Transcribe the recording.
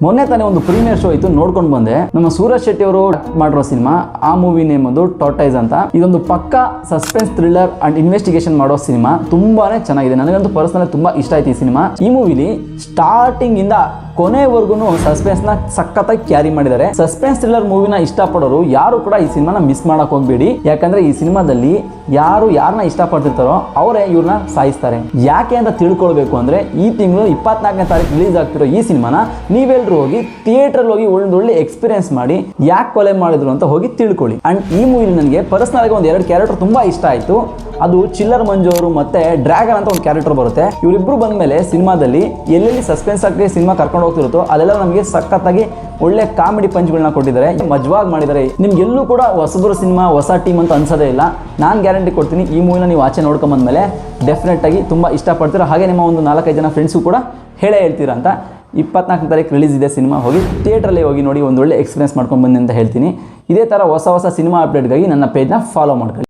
ಮೊನ್ನೆ ತಾನೇ ಒಂದು ಪ್ರೀಮಿಯರ್ ಶೋ ಇತ್ತು, ನೋಡ್ಕೊಂಡು ಬಂದೆ. ನಮ್ಮ ಸೂರಜ್ ಶೆಟ್ಟಿ ಅವರು ಮಾಡಿರೋ ಸಿನಿಮಾ, ಆ ಮೂವಿ ನೇಮ್ ಒಂದು ಟಾರ್ಟೈಸ್ ಅಂತ. ಇದೊಂದು ಪಕ್ಕಾ ಸಸ್ಪೆನ್ಸ್ ಥ್ರಿಲ್ಲರ್ ಅಂಡ್ ಇನ್ವೆಸ್ಟಿಗೇಷನ್ ಮಾಡೋ ಸಿನಿಮಾ. ತುಂಬಾನೇ ಚೆನ್ನಾಗಿದೆ, ನನಗಂತೂ ಪರ್ಸನಲ್ ತುಂಬಾ ಇಷ್ಟ ಆಯ್ತು ಈ ಸಿನಿಮಾ. ಈ ಮೂವಿಲಿ ಸ್ಟಾರ್ಟಿಂಗ್ ಇಂದ ಕೊನೆವರೆಗೂ ಸಸ್ಪೆನ್ಸ್ ನ ಸಖತ್ತಾಗಿ ಕ್ಯಾರಿ ಮಾಡಿದ್ದಾರೆ. ಸಸ್ಪೆನ್ಸ್ ಥ್ರಿಲ್ಲರ್ ಮೂವಿನ ಇಷ್ಟಪಡೋರು ಯಾರು ಕೂಡ ಈ ಸಿನಿಮಾನ ಮಿಸ್ ಮಾಡಕ್ ಹೋಗ್ಬೇಡಿ. ಯಾಕಂದ್ರೆ ಈ ಸಿನಿಮಾದಲ್ಲಿ ಯಾರನ್ನ ಇಷ್ಟಪಡ್ತಿರ್ತಾರೋ ಅವರೇ ಇವ್ರನ್ನ ಸಾಯಿಸ್ತಾರೆ. ಯಾಕೆ ಅಂತ ತಿಳ್ಕೊಳ್ಬೇಕು ಅಂದ್ರೆ, ಈ ತಿಂಗಳು 24ನೇ ತಾರೀಕು ರಿಲೀಸ್ ಆಗ್ತಿರೋ ಈ ಸಿನಿಮಾನ ನೀವೆಲ್ಲರೂ ಹೋಗಿ ಥಿಯೇಟರ್ ಹೋಗಿ ಒಳ್ಳೆ ಎಕ್ಸ್ಪೀರಿಯನ್ಸ್ ಮಾಡಿ ಯಾಕೆ ಕೊಲೆ ಮಾಡಿದ್ರು ಅಂತ ಹೋಗಿ ತಿಳ್ಕೊಳ್ಳಿ. ಅಂಡ್ ಈ ಮೂವಿಲಿ ನನಗೆ ಪರ್ಸನಲ್ ಆಗಿ ಒಂದು 2 ಕ್ಯಾರೆಕ್ಟರ್ ತುಂಬಾ ಇಷ್ಟ ಆಯ್ತು. ಅದು ಚಿಲ್ಲರ್ ಮಂಜು ಅವರು ಮತ್ತೆ ಡ್ರ್ಯಾಗನ್ ಅಂತ ಒಂದು ಕ್ಯಾರೆಕ್ಟರ್ ಬರುತ್ತೆ. ಇವರಿಬ್ರು ಬಂದ್ಮೇಲೆ ಸಿನಿಮಾದಲ್ಲಿ ಎಲ್ಲೆಲ್ಲಿ ಸಸ್ಪೆನ್ಸ್ ಆಗಿ ಸಿನಿಮಾ ಕರ್ಕೊಂಡು ಹೋಗ್ತಿರುತ್ತೋ ಅದೆಲ್ಲ ನಮಗೆ ಸಖತ್ತಾಗಿ ಒಳ್ಳೆ ಕಾಮಿಡಿ ಪಂಚ್ಗಳನ್ನ ಕೊಟ್ಟಿದ್ದಾರೆ, ಮಜವಾಗಿ ಮಾಡಿದ್ದಾರೆ. ನಿಮ್ಗೆಲ್ಲೂ ಕೂಡ ಹೊಸಬ್ರು ಸಿನಿಮಾ ಹೊಸ ಟೀಮ್ ಅಂತ ಅನ್ಸೋದೇ ಇಲ್ಲ. ನಾನು ಗ್ಯಾರಂಟಿ ಕೊಡ್ತೀನಿ, ಈ ಮೂವಿನ ನೀವು ಆಚೆ ನೋಡ್ಕೊಂಬಂದ್ಮೇಲೆ ಡೆಫಿನೆಟ್ ಆಗಿ ತುಂಬ ಇಷ್ಟಪಡ್ತೀರಾ. ಹಾಗೆ ನಿಮ್ಮ ಒಂದು 4-5 ಜನ ಫ್ರೆಂಡ್ಸು ಕೂಡ ಹೇಳ್ತೀರಾ ಅಂತ. 24ನೇ ತಾರೀಕು ರಿಲೀಸ್ ಇದೆ ಸಿನಿಮಾ, ಹೋಗಿ ಥಿಯೇಟ್ರಲ್ಲಿ ಹೋಗಿ ನೋಡಿ, ಒಂದು ಒಳ್ಳೆ ಎಕ್ಸ್ಪೀರಿಯನ್ಸ್ ಮಾಡ್ಕೊಂಡು ಬನ್ನಿ ಅಂತ ಹೇಳ್ತೀನಿ. ಇದೇ ಥರ ಹೊಸ ಸಿನಿಮಾ ಅಪ್ಡೇಟ್ಗಾಗಿ ನನ್ನ ಪೇಜ್ನ ಫಾಲೋ ಮಾಡ್ಕೊಳ್ಳಿ.